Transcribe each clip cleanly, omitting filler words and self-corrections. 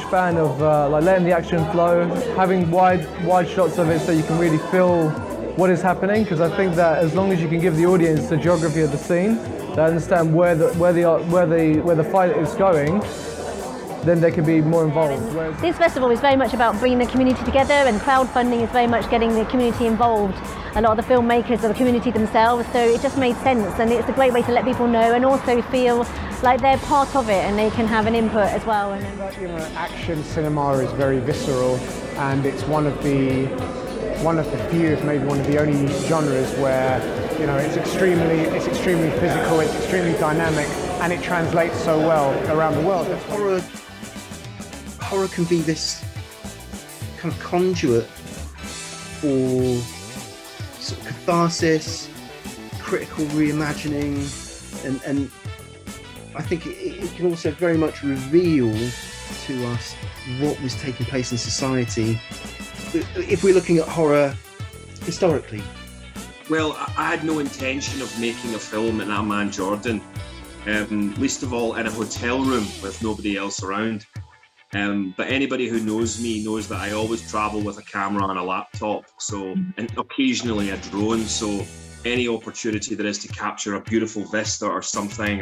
fan of like letting the action flow, having wide shots of it so you can really feel what is happening, because I think that as long as you can give the audience the geography of the scene, they understand where the fight is going, then they can be more involved. Whereas this festival is very much about bringing the community together, and crowdfunding is very much getting the community involved. A lot of the filmmakers are the community themselves, so it just made sense, and it's a great way to let people know and also feel like they're part of it and they can have an input as well. Action cinema is very visceral, and it's one of the few, if maybe one of the only genres where it's extremely physical, it's extremely dynamic, and it translates so well around the world. Horror can be this kind of conduit for sort of catharsis, critical reimagining, and I think it can also very much reveal to us what was taking place in society if we're looking at horror historically. Well, I had no intention of making a film in Amman, Jordan, least of all in a hotel room with nobody else around. But anybody who knows me knows that I always travel with a camera and a laptop, and occasionally a drone, so any opportunity there is to capture a beautiful vista or something.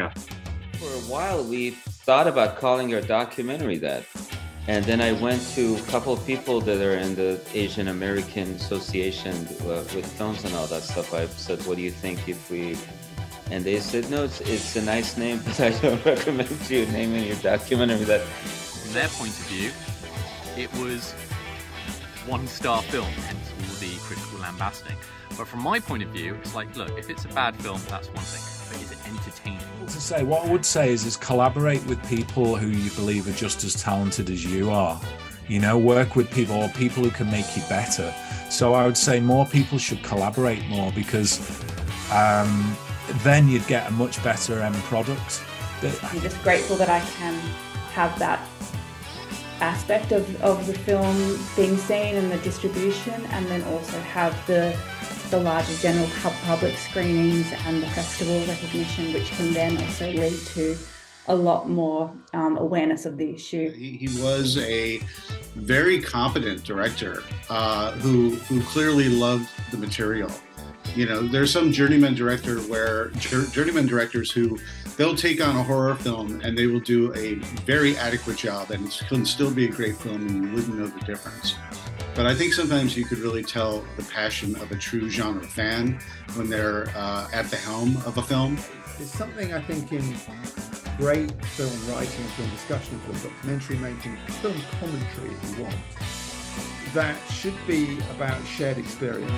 For a while we thought about calling our documentary that. And then I went to a couple of people that are in the Asian American Association with films and all that stuff. I said, what do you think if we... And they said, no, it's a nice name, but I don't recommend you naming your documentary that. From their point of view, it was one-star film, hence all the critical lambasting. But from my point of view, it's like, look, if it's a bad film, that's one thing. But is it entertaining? What I would say is collaborate with people who you believe are just as talented as you are. Work with people who can make you better. So I would say more people should collaborate more, because then you'd get a much better end product. I'm just grateful that I can have that aspect of the film being seen and the distribution, and then also have the larger general public screenings and the festival recognition, which can then also lead to a lot more awareness of the issue. He was a very competent director who clearly loved the material. There's some journeyman directors who they'll take on a horror film and they will do a very adequate job, and it can still be a great film and you wouldn't know the difference. But I think sometimes you could really tell the passion of a true genre fan when they're at the helm of a film. There's something, I think, in great film writing, film discussion, film documentary making, film commentary, if you want, that should be about shared experience.